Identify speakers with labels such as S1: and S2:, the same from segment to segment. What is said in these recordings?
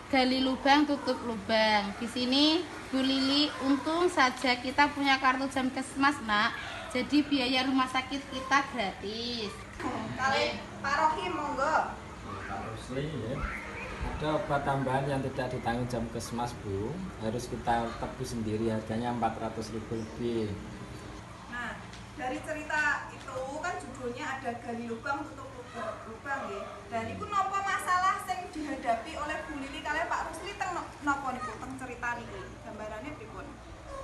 S1: gali lubang, tutup lubang. Di sini Bu Lili, untung saja kita punya kartu Jamkesmas, Nak. Jadi biaya rumah sakit kita gratis.
S2: Kali Pak Rohim, monggo.
S3: Harusnya ya. Ada obat tambahan yang tidak ditanggung Jamkesmas, Bu. Harus kita tebus sendiri, harganya 400.000 lebih.
S2: Nah, dari cerita itu kan judulnya ada gali lubang tutup lubang ya. Dan itu nopo masalah yang dihadapi oleh Bu Lili kalian Pak Rusli teng nopo niku teng cerita niki. Gambarannya pripun?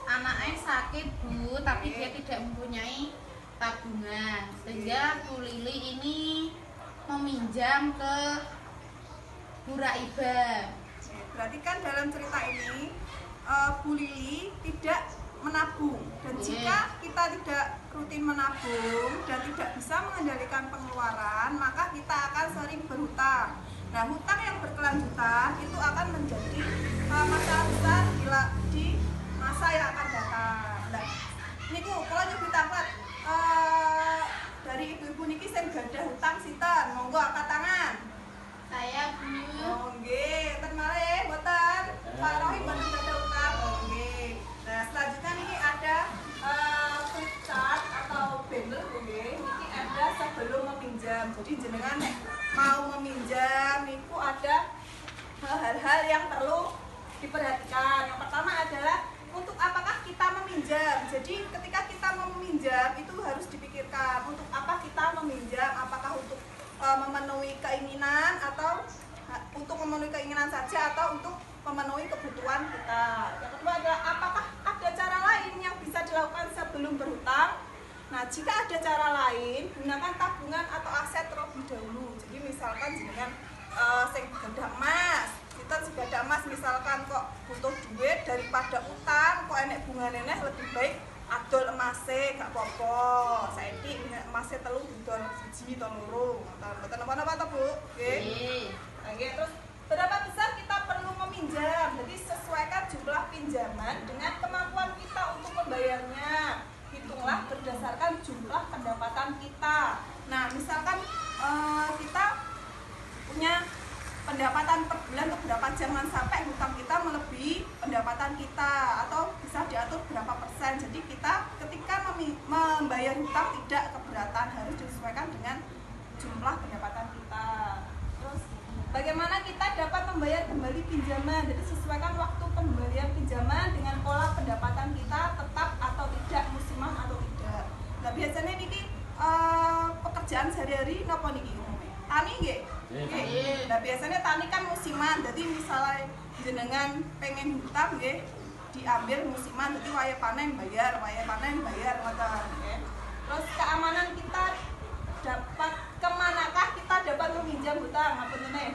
S1: Anaknya sakit, Bu, tapi dia tidak mempunyai tabungan. Sehingga Bu Lili ini meminjam ke Bu Raibah.
S2: Berarti kan dalam cerita ini Bu Lili tidak menabung, dan jika kita tidak rutin menabung dan tidak bisa mengendalikan pengeluaran, maka kita akan sering berhutang. Nah, hutang yang berkelanjutan itu akan menjadi masalah besar di masa yang akan datang. Nah, niku kalau nyebut angkat dari ibu-ibu niki sing gadah hutang sinten? Monggo angkat tangan.
S1: Saya, Bu.
S2: Oh nggih, ten malih mboten. Pak Rohim mboten gadah hutang. Oh nggih. Nah, selanjutnya ini ada flip chart atau banner nggih. Niki ada sebelum meminjam. Jadi jenengan nek mau meminjam niku ada hal-hal yang perlu diperhatikan. Yang pertama adalah untuk apakah kita meminjam. Jadi ketika kita mau meminjam itu harus dipikirkan untuk apa kita meminjam, apakah untuk memenuhi keinginan atau untuk memenuhi keinginan saja atau untuk memenuhi kebutuhan kita. Yang kedua adalah apakah ada cara lain yang bisa dilakukan sebelum berhutang. Nah, jika ada cara lain, gunakan tabungan atau aset terlebih dahulu. Jadi misalkan dengan sing gadah emas, kita gadah emas misalkan kok butuh duit daripada utang, kok enek bungane lebih baik adol emase gak apa-apa. Saiki emase telu didol siji to loro. Mboten napa-napa to, Bu? Nggih. Nggih, terus berapa besar kita perlu meminjam? Jadi sesuaikan jumlah pinjaman dengan kemampuan kita untuk membayarnya. Hitunglah berdasarkan jumlah pendapatan kita. Nah, misalkan kita punya pendapatan per bulan untuk berapa jangan sampai hutang kita melebihi pendapatan kita, atau bisa diatur berapa persen. Jadi kita ketika membayar hutang tidak keberatan, harus disesuaikan dengan jumlah pendapatan kita. Terus bagaimana kita dapat membayar kembali pinjaman? Jadi sesuaikan waktu pemberian pinjaman dengan pola pendapatan kita tetap atau tidak, musiman atau tidak. Nah, biasanya ini pekerjaan sehari-hari napa niki umumnya? Tani nggih? Nggih. Nah, biasanya tani kan musiman. Jadi misalnya jenengan pengen hutang nggih, diambil musiman, jadi waya panen bayar ngoten nggih. Terus keamanan kita dapat kemanakah kita dapat meminjam hutang? Ngapunten.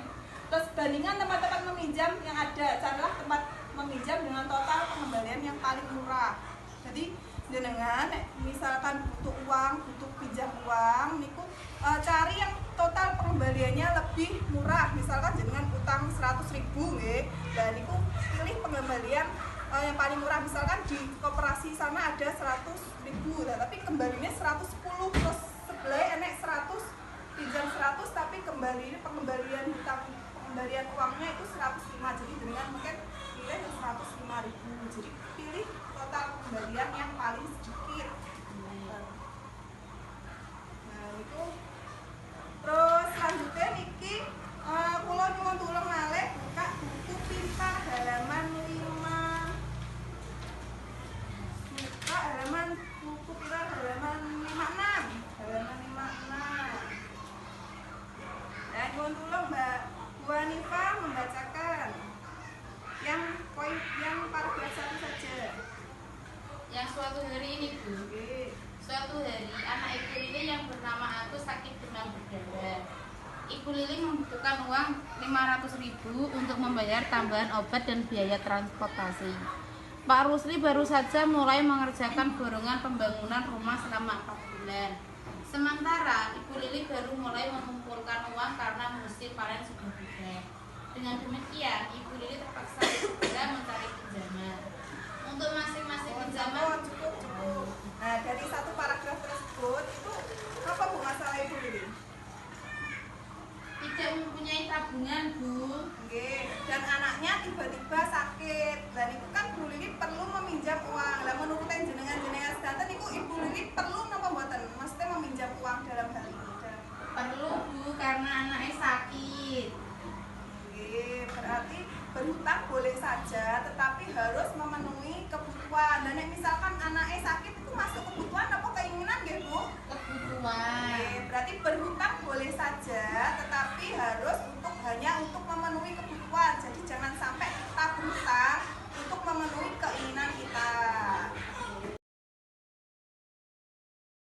S2: Terus bandingkan tempat-tempat meminjam yang ada, carilah tempat meminjam dengan total pengembalian yang paling murah. Jadi jenengan misalkan butuh uang, butuh pinjam uang niku cari yang total pengembaliannya lebih murah. Misalkan jenengan utang 100.000 nggih, dan niku pilih pengembalian yang paling murah. Misalkan di koperasi sana ada 100.000, tapi kembalinya 110, terus sebelah enek 100, pinjam 100 tapi pengembalian hutang, pengembalian uangnya itu 105. Jadi jenengan mungkin pilih yang 105.000. Jadi pilih total pengembalian yang paling sedikit. Nah, itu. Terus selanjutnya niki kula nyuwun tulung malih buka buku pintar halaman 5. Buka halaman buku pintar halaman 56. Halaman 56. Dan nyuwun tulung Mbak Bu Hanifah membacakan yang poin yang paragraf 1 saja.
S1: Yang suatu hari ini, Bu. Suatu hari, anak Ibu Lili yang bernama Agus sakit demam berdarah. Ibu Lili membutuhkan uang 500.000 untuk membayar tambahan obat dan biaya transportasi. Pak Rusli baru saja mulai mengerjakan borongan pembangunan rumah selama 4 bulan. Sementara Ibu Lili baru mulai mengumpulkan uang karena musim panen sudah tiba. Dengan demikian, Ibu Lili terpaksa segera mencari pinjaman. Untuk masing-masing pinjaman
S2: cukup. Nah, dari satu paragraf tersebut itu apa Bu masalah Ibu Lili?
S1: tidak mempunyai tabungan, Bu.
S2: Nggih, dan anaknya Dan itu kan Bu Lili perlu meminjam uang. Lah menurut jenengan sedanten niku Ibu Lili perlu napa mboten? Maksudnya meminjam uang dalam hal ini.
S1: Perlu Bu, karena anaknya sakit.
S2: Oke, berarti berhutang boleh saja, tetapi harus memenuhi kebutuhan. Dan misalkan anaknya sakit itu masuk kebutuhan apa keinginan nggih Bu?
S1: Kebutuhan.
S2: Oke, berarti berhutang boleh saja, tetapi harus